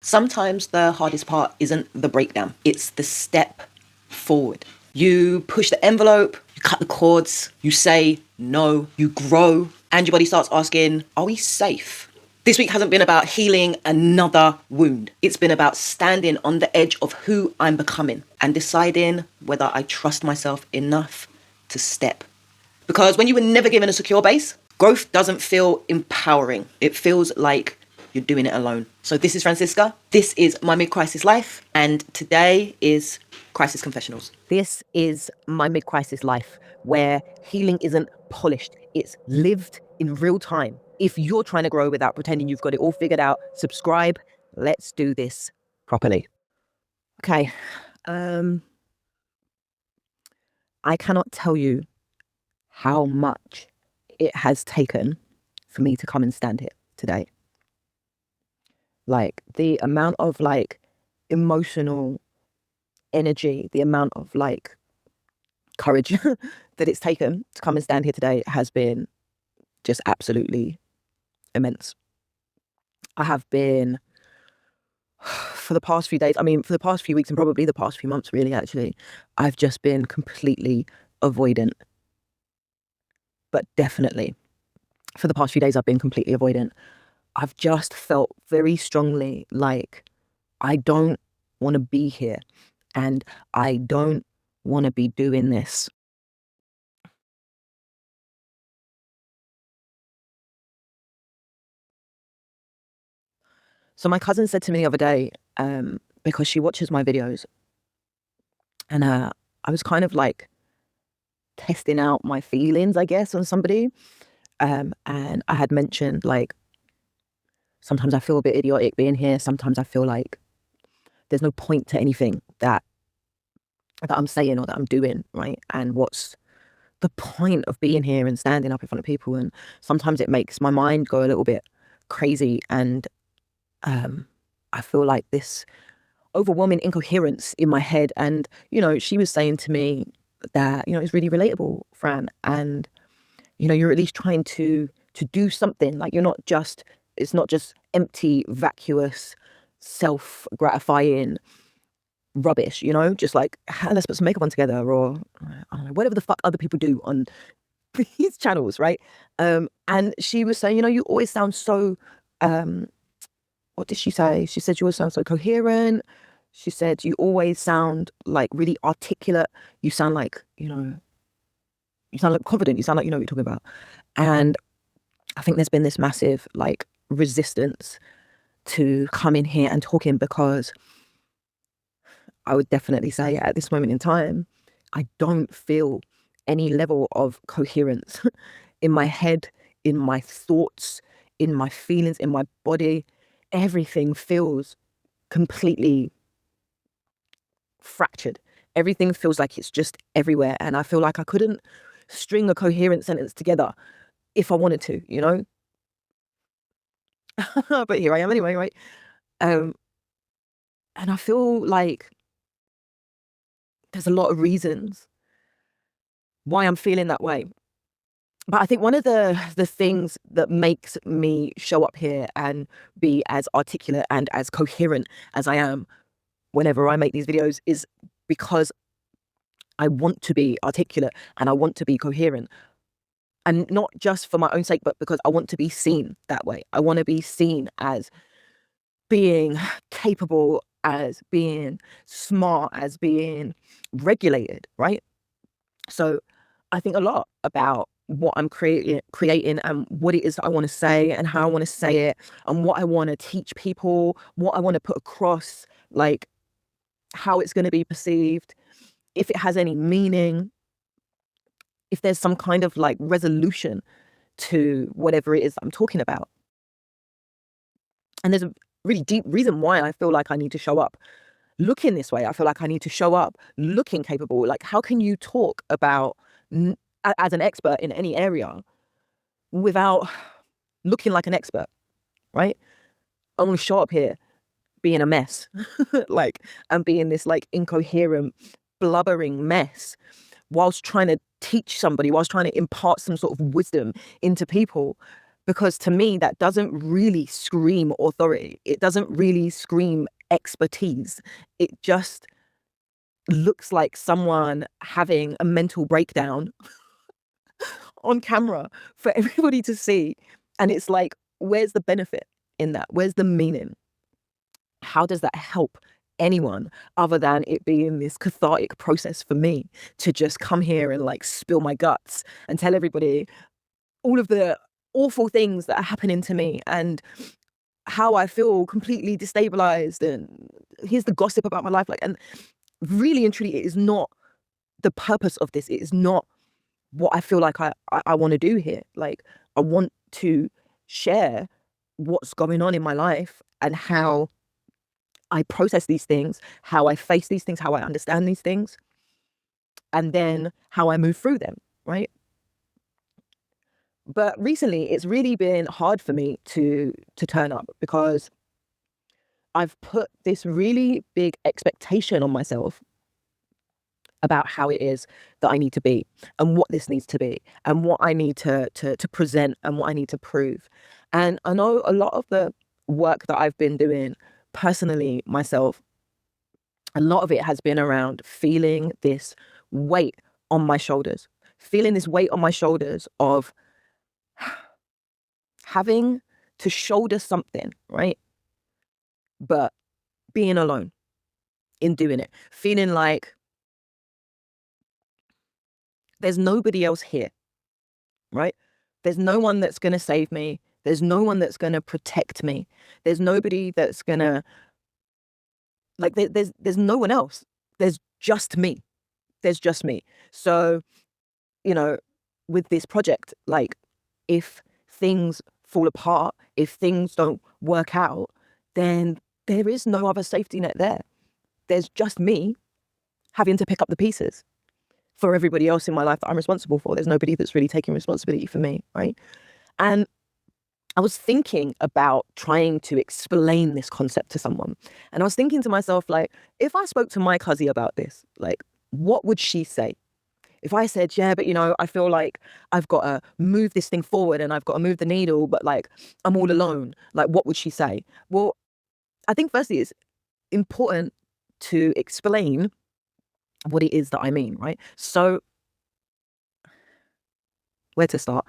Sometimes the hardest part isn't the breakdown, it's the step forward. You push the envelope, you cut the cords, you say no, you grow, and your body starts asking, are we safe? This week hasn't been about healing another wound. It's been about standing on the edge of who I'm becoming and deciding whether I trust myself enough to step. Because when you were never given a secure base, growth doesn't feel empowering. It feels like you're doing it alone. So this is Francisca. This is my mid-crisis life. And today is Crisis Confessionals. This is my mid-crisis life where healing isn't polished. It's lived in real time. If you're trying to grow without pretending you've got it all figured out, subscribe. Let's do this properly. Okay. I cannot tell you how much it has taken for me to come and stand here today. Like the amount of emotional energy, the amount of courage that it's taken to come and stand here today has been just absolutely immense. I have been, for the past few days, for the past few weeks and probably the past few months really actually, I've just been completely avoidant. But definitely for the past few days I've been completely avoidant. I've just felt very strongly like I don't want to be here and I don't want to be doing this. So my cousin said to me the other day, because she watches my videos, and I was kind of testing out my feelings, I guess, on somebody. And I had mentioned sometimes I feel a bit idiotic being here. Sometimes I feel like there's no point to anything that I'm saying or that I'm doing, right? And what's the point of being here and standing up in front of people? And sometimes it makes my mind go a little bit crazy, and I feel like this overwhelming incoherence in my head. And she was saying to me that it's really relatable, Fran, and you're at least trying to do something. Like it's not just empty, vacuous, self-gratifying rubbish, just let's put some makeup on together, or I don't know, whatever the fuck other people do on these channels, right? And she was saying, you always sound so what did she say? She said you always sound so coherent. She said you always sound really articulate. You sound like you sound confident. You sound like you know what you're talking about. And I think there's been this massive resistance to coming here and talking, because I would definitely say at this moment in time, I don't feel any level of coherence in my head, in my thoughts, in my feelings, in my body. Everything feels completely fractured. Everything feels like it's just everywhere. And I feel like I couldn't string a coherent sentence together if I wanted to, But here I am anyway, right? And I feel like there's a lot of reasons why I'm feeling that way. But I think one of the things that makes me show up here and be as articulate and as coherent as I am whenever I make these videos is because I want to be articulate and I want to be coherent. And not just for my own sake, but because I want to be seen that way. I want to be seen as being capable, as being smart, as being regulated, right? So I think a lot about what I'm creating and what it is that I want to say and how I want to say it and what I want to teach people, what I want to put across, how it's going to be perceived, if it has any meaning, if there's some kind of resolution to whatever it is that I'm talking about. And there's a really deep reason why I feel like I need to show up looking this way. I feel like I need to show up looking capable. How can you talk about as an expert in any area without looking like an expert, right? I want to show up here being a mess, and being this incoherent, blubbering mess, whilst trying to teach somebody, whilst trying to impart some sort of wisdom into people. Because to me, that doesn't really scream authority. It doesn't really scream expertise. It just looks like someone having a mental breakdown on camera for everybody to see. And it's like, where's the benefit in that? Where's the meaning? How does that help anyone other than it being this cathartic process for me to just come here and like spill my guts and tell everybody all of the awful things that are happening to me and how I feel completely destabilized, and here's the gossip about my life. Like, and really and truly, it is not the purpose of this. It is not what I feel like I want to do here. Like, I want to share what's going on in my life and how I process these things, how I face these things, how I understand these things, and then how I move through them, right? But recently, it's really been hard for me to turn up because I've put this really big expectation on myself about how it is that I need to be and what this needs to be and what I need to present and what I need to prove. And I know a lot of the work that I've been doing personally myself, a lot of it has been around feeling this weight on my shoulders, of having to shoulder something, right? But being alone in doing it, feeling like there's nobody else here, right? There's no one that's going to save me. There's no one that's going to protect me. There's nobody that's going to, like, there's no one else. There's just me. So, with this project, like, if things fall apart, if things don't work out, then there is no other safety net there. There's just me having to pick up the pieces for everybody else in my life that I'm responsible for. There's nobody that's really taking responsibility for me, right? And I was thinking about trying to explain this concept to someone. And I was thinking to myself, like, if I spoke to my cousin about this, like, what would she say? If I said, yeah, but I feel like I've got to move this thing forward and I've got to move the needle, but like, I'm all alone. Like, what would she say? Well, I think firstly, it's important to explain what it is that I mean, right? So, where to start?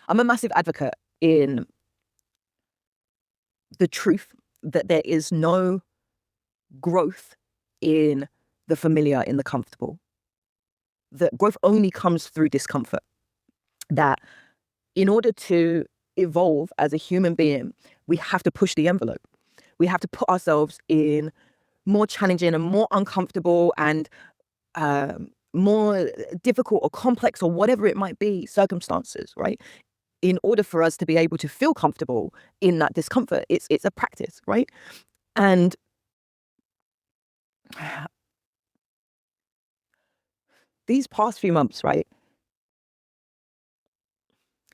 I'm a massive advocate in the truth that there is no growth in the familiar, in the comfortable. That growth only comes through discomfort. That in order to evolve as a human being, we have to push the envelope. We have to put ourselves in more challenging and more uncomfortable and more difficult or complex or whatever it might be circumstances, right? In order for us to be able to feel comfortable in that discomfort, it's a practice, right? And these past few months, right?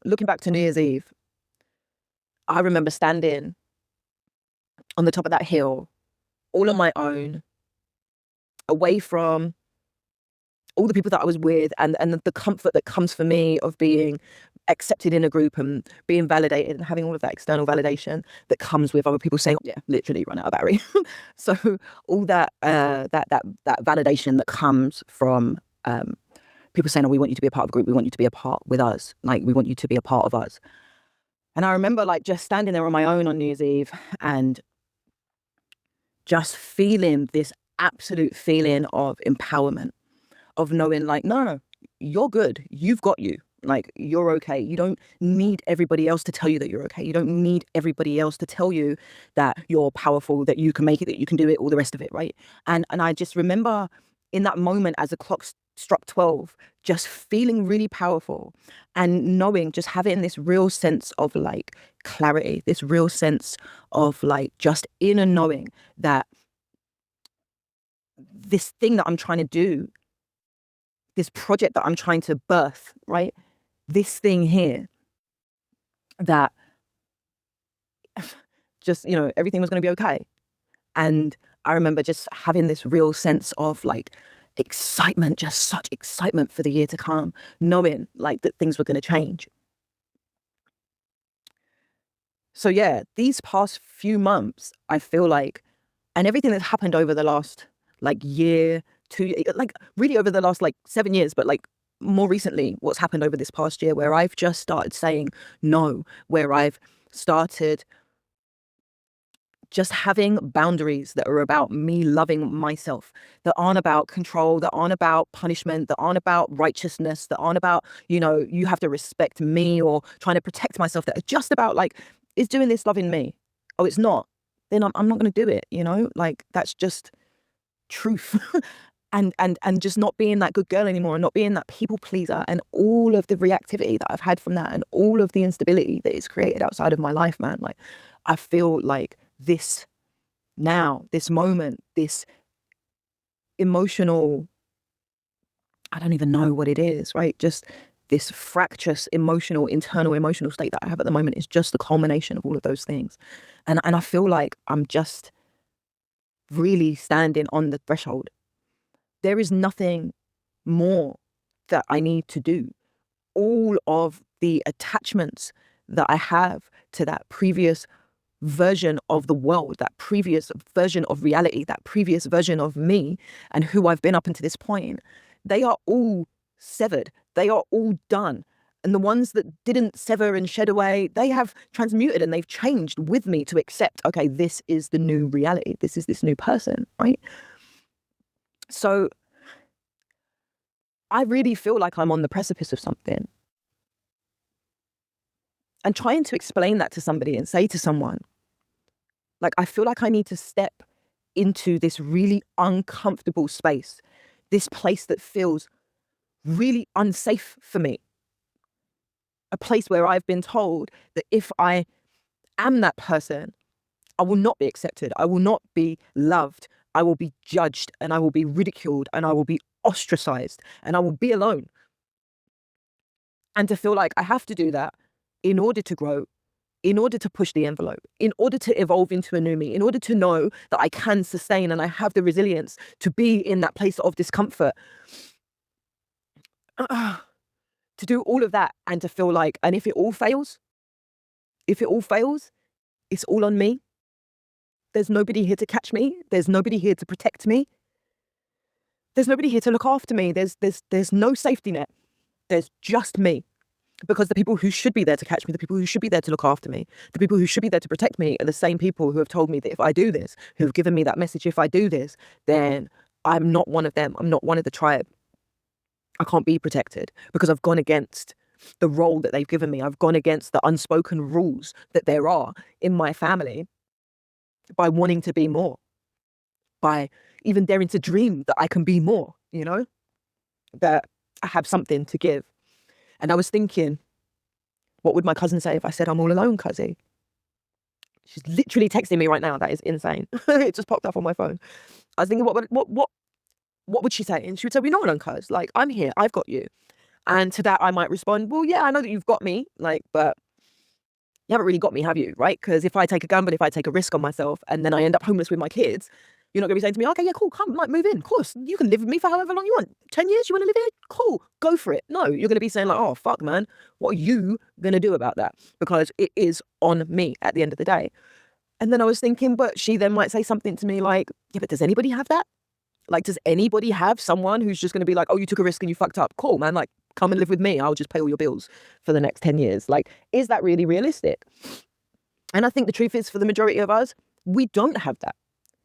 Looking back to New Year's Eve, I remember standing on the top of that hill, all on my own, away from all the people that I was with and the comfort that comes for me of being accepted in a group and being validated and having all of that external validation that comes with other people saying, yeah, literally run out of battery. So all that validation that comes from people saying, oh, we want you to be a part of a group. We want you to be a part with us. Like, we want you to be a part of us. And I remember like just standing there on my own on New Year's Eve and just feeling this absolute feeling of empowerment, of knowing like, no, you're good. You've got you. Like, you're okay. You don't need everybody else to tell you that you're okay. You don't need everybody else to tell you that you're powerful, that you can make it, that you can do it, all the rest of it, right? And I just remember in that moment as the clock struck 12, just feeling really powerful and knowing, just having this real sense of like clarity, this real sense of like just inner knowing that this thing that I'm trying to do, this project that I'm trying to birth, right? This thing here, that just, everything was going to be okay. And I remember just having this real sense of like excitement, just such excitement for the year to come, knowing like that things were going to change. So yeah, these past few months, I feel like, and everything that's happened over the last like year, like really over the last like 7 years, but like more recently, what's happened over this past year, where I've just started saying no, where I've started just having boundaries that are about me loving myself, that aren't about control, that aren't about punishment, that aren't about righteousness, that aren't about, you have to respect me or trying to protect myself, that are just about like, is doing this loving me? Oh, it's not. Then I'm not going to do it, like that's just truth. and just not being that good girl anymore, and not being that people pleaser, and all of the reactivity that I've had from that, and all of the instability that it's created outside of my life, man. Like, I feel like this moment, this emotional, I don't even know what it is, right? Just this fractious internal emotional state that I have at the moment is just the culmination of all of those things. And I feel like I'm just really standing on the threshold. There is nothing more that I need to do. All of the attachments that I have to that previous version of the world, that previous version of reality, that previous version of me and who I've been up until this point, they are all severed. They are all done. And the ones that didn't sever and shed away, they have transmuted and they've changed with me to accept, okay, this is the new reality. This is this new person, right? So I really feel like I'm on the precipice of something. And trying to explain that to somebody and say to someone, like, I feel like I need to step into this really uncomfortable space, this place that feels really unsafe for me. A place where I've been told that if I am that person, I will not be accepted. I will not be loved. I will be judged, and I will be ridiculed, and I will be ostracized, and I will be alone. And to feel like I have to do that in order to grow, in order to push the envelope, in order to evolve into a new me, in order to know that I can sustain and I have the resilience to be in that place of discomfort. To do all of that and to feel like, and if it all fails, it's all on me. There's nobody here to catch me. There's nobody here to protect me. There's nobody here to look after me. There's no safety net. There's just me. Because the people who should be there to catch me, the people who should be there to look after me, the people who should be there to protect me are the same people who have told me that if I do this, who have given me that message, if I do this, then I'm not one of them. I'm not one of the tribe. I can't be protected because I've gone against the role that they've given me. I've gone against the unspoken rules that there are in my family by wanting to be more, by even daring to dream that I can be more, that I have something to give. And I was thinking, what would my cousin say if I said I'm all alone, cuzzy? She's literally texting me right now. That is insane. It just popped up on my phone. I was thinking, what would she say? And she would say, "We're not alone, cuz. Like, I'm here. I've got you." And to that, I might respond, "Well, yeah, I know that you've got me. Like, but you haven't really got me, have you? Right? Because if I take a gamble, if I take a risk on myself, and then I end up homeless with my kids, you're not going to be saying to me, okay, yeah, cool, come, like, move in. Of course, you can live with me for however long you want. 10 years, you want to live here? Cool, go for it. No, you're going to be saying like, oh, fuck, man, what are you going to do about that? Because it is on me at the end of the day. And then I was thinking, but she then might say something to me like, yeah, but does anybody have that? Like, does anybody have someone who's just going to be like, oh, you took a risk and you fucked up? Cool, man, like, come and live with me. I'll just pay all your bills for the next 10 years. Like, is that really realistic? And I think the truth is, for the majority of us, we don't have that.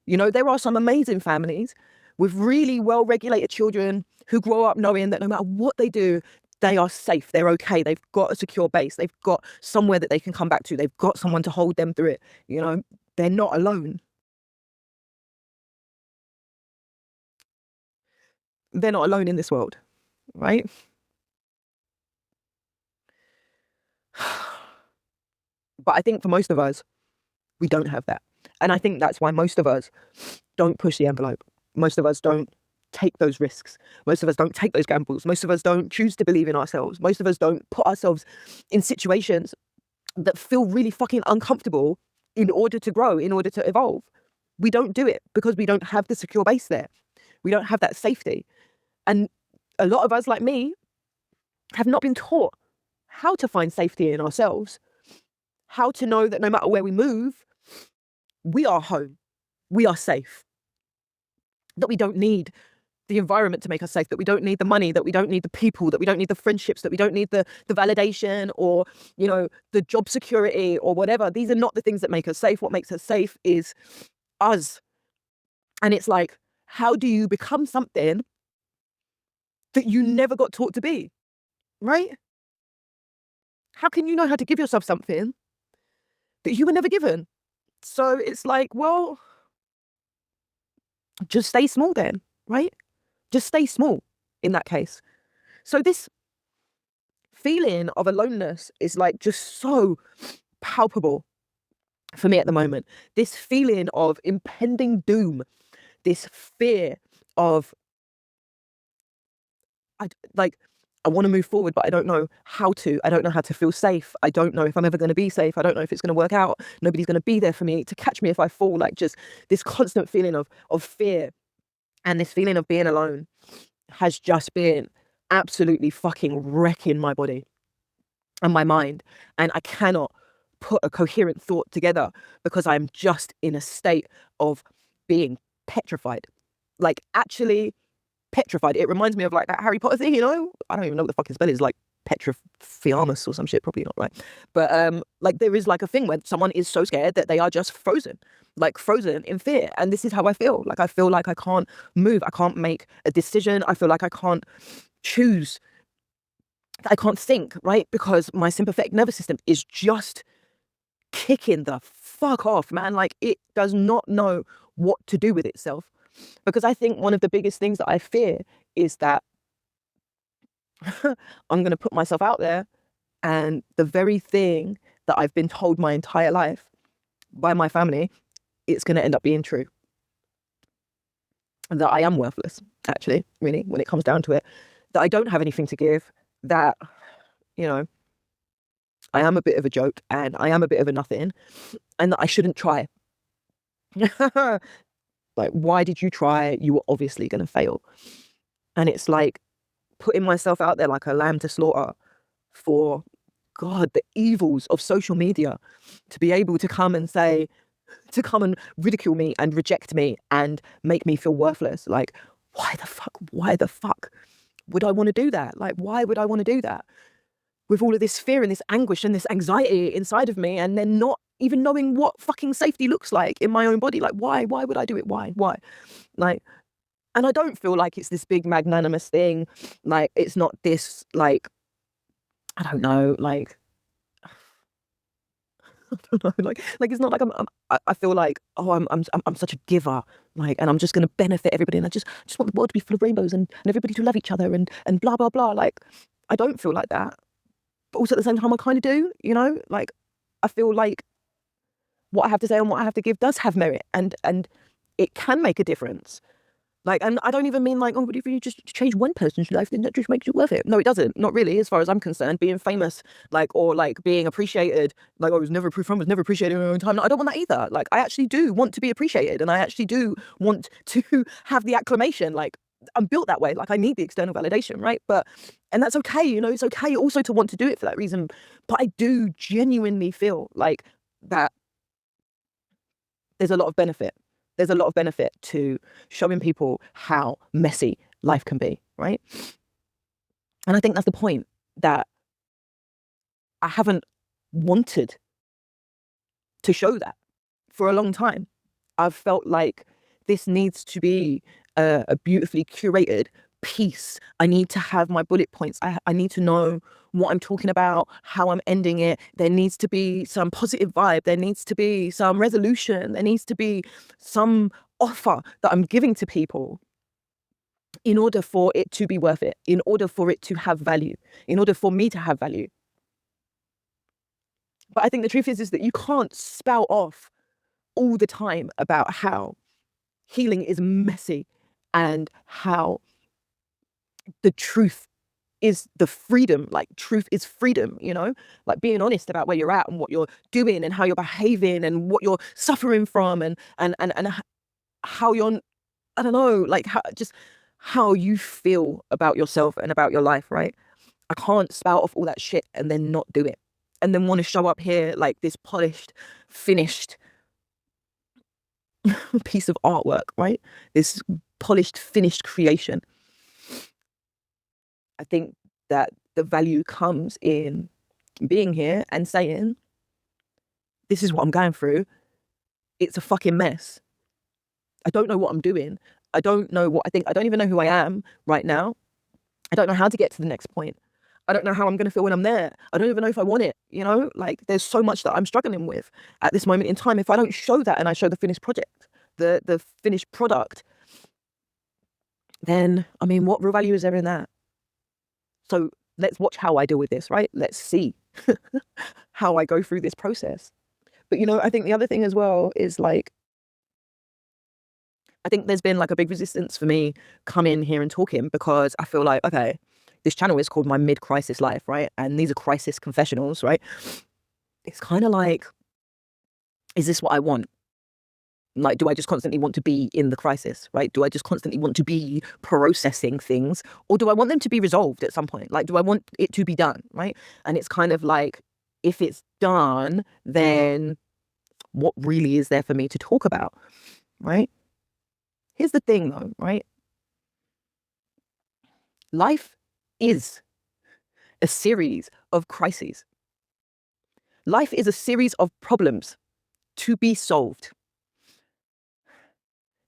There are some amazing families with really well-regulated children who grow up knowing that no matter what they do, they are safe, they're okay, they've got a secure base, they've got somewhere that they can come back to, they've got someone to hold them through it, they're not alone. They're not alone in this world, right? But I think for most of us, we don't have that. And I think that's why most of us don't push the envelope. Most of us don't take those risks. Most of us don't take those gambles. Most of us don't choose to believe in ourselves. Most of us don't put ourselves in situations that feel really fucking uncomfortable in order to grow, in order to evolve. We don't do it because we don't have the secure base there. We don't have that safety. And a lot of us, like me, have not been taught how to find safety in ourselves, how to know that no matter where we move, we are home, we are safe, that we don't need the environment to make us safe, that we don't need the money, that we don't need the people, that we don't need the friendships, that we don't need the validation or, you know, the job security or whatever. These are not the things that make us safe. What makes us safe is us. And it's like, how do you become something that you never got taught to be, right? How can you know how to give yourself something that you were never given? So it's like, well, just stay small then, right? Just stay small in that case. So this feeling of aloneness is like just so palpable for me at the moment. This feeling of impending doom, this fear of, I want to move forward, but I don't know how to. I don't know how to feel safe. I don't know if I'm ever going to be safe. I don't know if it's going to work out. Nobody's going to be there for me to catch me if I fall. Like just this constant feeling of fear and this feeling of being alone has just been absolutely fucking wrecking my body and my mind. And I cannot put a coherent thought together because I'm just in a state of being petrified. Like actually petrified. It reminds me of like that Harry Potter thing, you know? I don't even know what the fucking spell is, like Petrifiamus or some shit, probably not right. But like there is like a thing when someone is so scared that they are just frozen, like frozen in fear. And this is how I feel. Like I feel like I can't move. I can't make a decision. I feel like I can't choose. I can't think, right? Because my sympathetic nervous system is just kicking the fuck off, man. Like it does not know what to do with itself. Because I think one of the biggest things that I fear is that I'm going to put myself out there and the very thing that I've been told my entire life by my family, it's going to end up being true. That I am worthless, actually, really, when it comes down to it. That I don't have anything to give, that, you know, I am a bit of a joke and I am a bit of a nothing and that I shouldn't try. Like, why did you try? You were obviously going to fail. And it's like putting myself out there like a lamb to slaughter for, God, the evils of social media, to be able to come and say, to come and ridicule me and reject me and make me feel worthless. Like, why the fuck would I want to do that? Like, why would I want to do that? With all of this fear and this anguish and this anxiety inside of me, and then not even knowing what fucking safety looks like in my own body. Like, why would I do it? Why? Like, and I don't feel like it's this big magnanimous thing. Like, it's not this, like, I don't know, like, I don't know, like it's not like I feel like, oh, I'm such a giver, like, and I'm just going to benefit everybody, and I just want the world to be full of rainbows and everybody to love each other and blah blah blah. Like, I don't feel like that, but also at the same time I kind of do, you know. Like, I feel like what I have to say and what I have to give does have merit, and it can make a difference. Like, and I don't even mean like, oh, but if you just change one person's life, then that just makes it worth it. No, it doesn't. Not really, as far as I'm concerned. Being famous, like, or like being appreciated, like, I was never appreciated in my own time. No, I don't want that either. Like, I actually do want to be appreciated, and I actually do want to have the acclamation. Like, I'm built that way. Like, I need the external validation, right? And that's okay. You know, it's okay also to want to do it for that reason. But I do genuinely feel like that there's a lot of benefit. There's a lot of benefit to showing people how messy life can be, right? And I think that's the point, that I haven't wanted to show that for a long time. I've felt like this needs to be a beautifully curated piece. I need to have my bullet points. I need to know what I'm talking about, how I'm ending it. There needs to be some positive vibe. There needs to be some resolution. There needs to be some offer that I'm giving to people in order for it to be worth it, in order for it to have value, in order for me to have value. But I think the truth is that you can't spout off all the time about how healing is messy and how the truth is the freedom. Like, truth is freedom, you know, like being honest about where you're at and what you're doing and how you're behaving and what you're suffering from and how you're, I don't know, like how you feel about yourself and about your life, right? I can't spout off all that shit and then not do it and then want to show up here like this polished, finished piece of artwork, right? This polished, finished creation. I think that the value comes in being here and saying, this is what I'm going through. It's a fucking mess. I don't know what I'm doing. I don't know what I think. I don't even know who I am right now. I don't know how to get to the next point. I don't know how I'm going to feel when I'm there. I don't even know if I want it. You know, like there's so much that I'm struggling with at this moment in time. If I don't show that and I show the finished project, the finished product, then, I mean, what real value is there in that? So let's watch how I deal with this, right? Let's see how I go through this process. But, you know, I think the other thing as well is like, I think there's been like a big resistance for me coming here and talking, because I feel like, okay, this channel is called My Mid-Crisis Life, right? And these are Crisis Confessionals, right? It's kind of like, is this what I want? Like, do I just constantly want to be in the crisis, right? Do I just constantly want to be processing things? Or do I want them to be resolved at some point? Like, do I want it to be done, right? And it's kind of like, if it's done, then what really is there for me to talk about, right? Here's the thing though, right? Life is a series of crises. Life is a series of problems to be solved.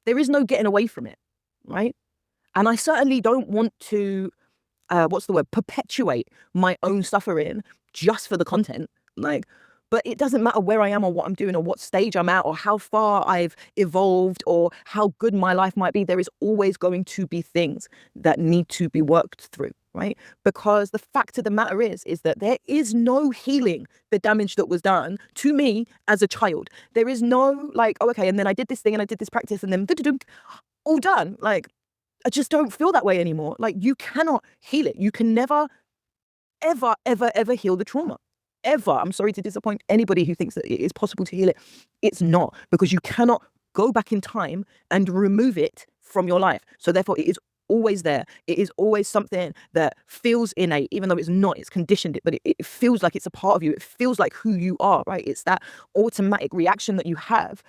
There is no getting away from it, right? And I certainly don't want to, perpetuate my own suffering just for the content. Like, but it doesn't matter where I am or what I'm doing or what stage I'm at or how far I've evolved or how good my life might be. There is always going to be things that need to be worked through, right? Because the fact of the matter is that there is no healing the damage that was done to me as a child. There is no like, oh, okay, and then I did this thing and I did this practice and then all done. Like, I just don't feel that way anymore. Like, you cannot heal it. You can never, ever, ever, ever heal the trauma. Ever. I'm sorry to disappoint anybody who thinks that it is possible to heal it. It's not, because you cannot go back in time and remove it from your life. So therefore it is always there. It is always something that feels innate, even though it's not, it's conditioned, but it feels like it's a part of you. It feels like who you are, right? It's that automatic reaction that you have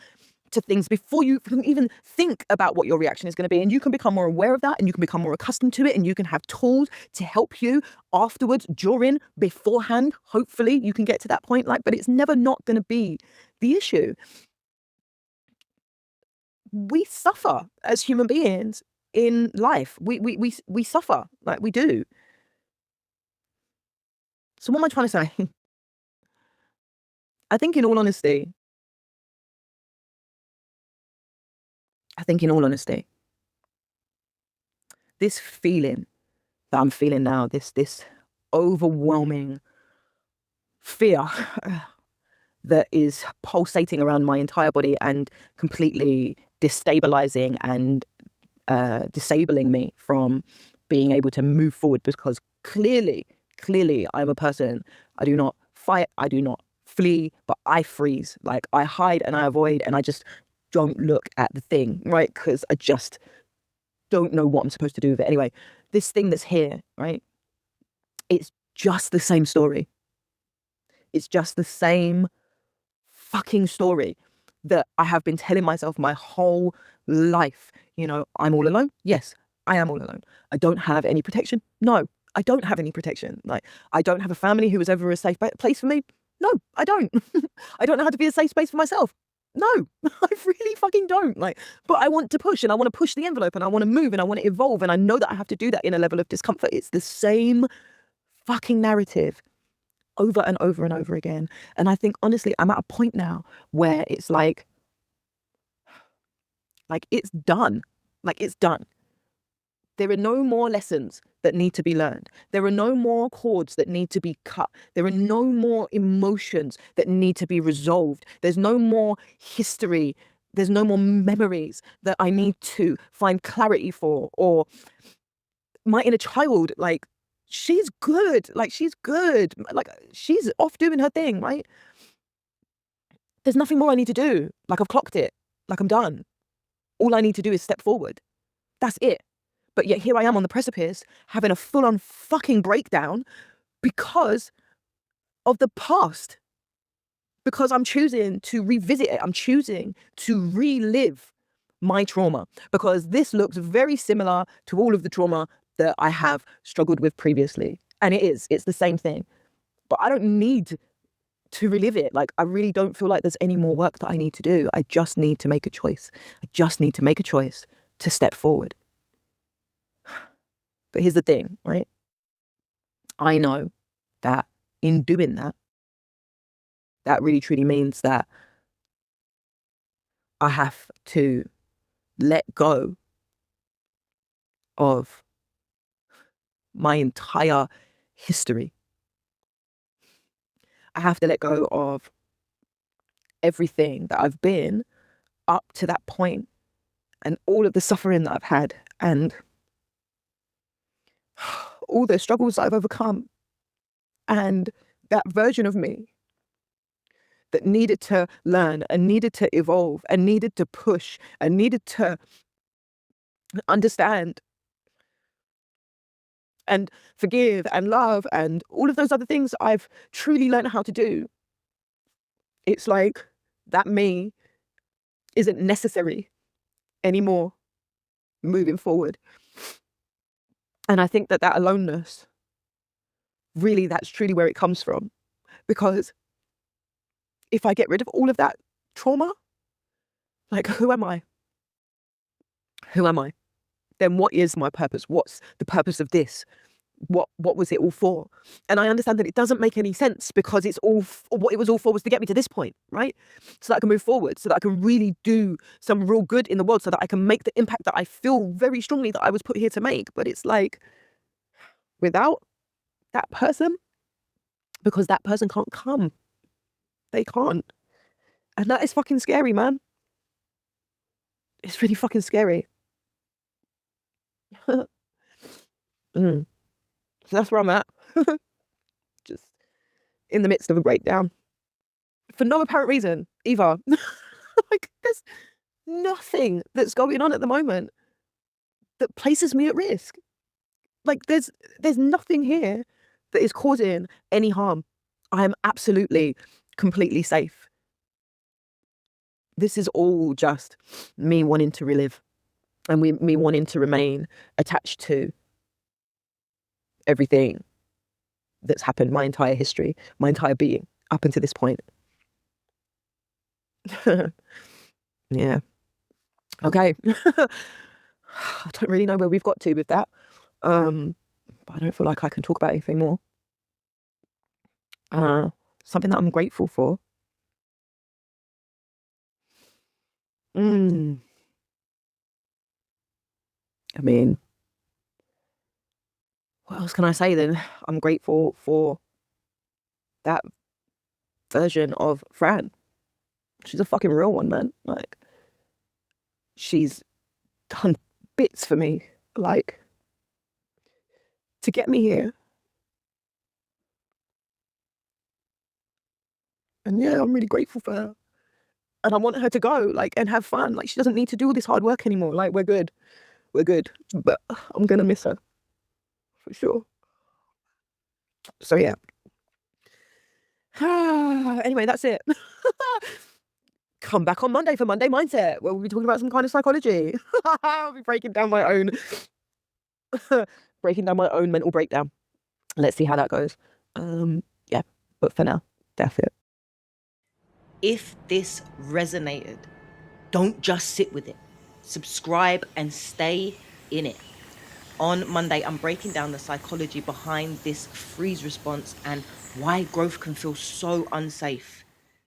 to things before you can even think about what your reaction is going to be. And you can become more aware of that, and you can become more accustomed to it, and you can have tools to help you afterwards, during, beforehand. Hopefully you can get to that point, like, but it's never not going to be the issue. We suffer as human beings in life. We suffer, like we do. So what am I trying to say? I think in all honesty, this feeling that I'm feeling now, this overwhelming fear that is pulsating around my entire body and completely destabilizing and disabling me from being able to move forward, because clearly I'm a person. I do not fight, I do not flee, but I freeze. Like, I hide and I avoid, and I just don't look at the thing, right? Because I just don't know what I'm supposed to do with it. Anyway, this thing that's here, right? It's just the same story. It's just the same fucking story that I have been telling myself my whole life. You know, I'm all alone. Yes, I am all alone. I don't have any protection. No, I don't have any protection. Like, I don't have a family who was ever a safe place for me. No, I don't. I don't know how to be a safe space for myself. No, I really fucking don't. Like, but I want to push, and I want to push the envelope, and I want to move, and I want to evolve, and I know that I have to do that in a level of discomfort. It's the same fucking narrative over and over and over again. And I think, honestly, I'm at a point now where it's like it's done. Like, it's done. There are no more lessons that need to be learned. There are no more cords that need to be cut. There are no more emotions that need to be resolved. There's no more history. There's no more memories that I need to find clarity for. Or my inner child, like, she's good. Like, she's good. Like, she's off doing her thing, right? There's nothing more I need to do. Like, I've clocked it. Like, I'm done. All I need to do is step forward. That's it. But yet here I am on the precipice having a full-on fucking breakdown because of the past because I'm choosing to revisit it. I'm choosing to relive my trauma because this looks very similar to all of the trauma that I have struggled with previously. And it's the same thing. But I don't need to relive it. Like, I really don't feel like there's any more work that I need to do. I just need to make a choice. I just need to make a choice to step forward. But here's the thing, right? I know that in doing that, that really truly means that I have to let go of my entire history. I have to let go of everything that I've been up to that point and all of the suffering that I've had and all the struggles that I've overcome and that version of me that needed to learn and needed to evolve and needed to push and needed to understand and forgive and love and all of those other things I've truly learned how to do. It's like that me isn't necessary anymore moving forward. And I think that that aloneness, really, that's truly where it comes from. Because if I get rid of all of that trauma, like, who am I? Who am I? Then what is my purpose? What's the purpose of this? What was it all for? And I understand that it doesn't make any sense because it's all what it was all for was to get me to this point, right? So that I can move forward, so that I can really do some real good in the world, so that I can make the impact that I feel very strongly that I was put here to make. But it's like, without that person, because that person can't come. They can't. And that is fucking scary, man. It's really fucking scary. So that's where I'm at. Just in the midst of a breakdown. For no apparent reason, either. Like, there's nothing that's going on at the moment that places me at risk. Like, there's nothing here that is causing any harm. I am absolutely, completely safe. This is all just me wanting to relive and me wanting to remain attached to everything that's happened, my entire history, my entire being up until this point. Yeah. Okay. I don't really know where we've got to with that. But I don't feel like I can talk about anything more. Something that I'm grateful for. I mean, what else can I say then? I'm grateful for that version of Fran. She's a fucking real one, man. Like, she's done bits for me, like, to get me here. And yeah, I'm really grateful for her. And I want her to go, like, and have fun. Like, she doesn't need to do all this hard work anymore. Like, we're good. We're good. But I'm gonna miss her. For sure. So yeah. Anyway, that's it. Come back on Monday for Monday Mindset, where we'll be talking about some kind of psychology. I'll be breaking down my own mental breakdown. Let's see how that goes. Yeah, but for now, that's it. If this resonated, don't just sit with it. Subscribe and stay in it. On Monday, I'm breaking down the psychology behind this freeze response and why growth can feel so unsafe.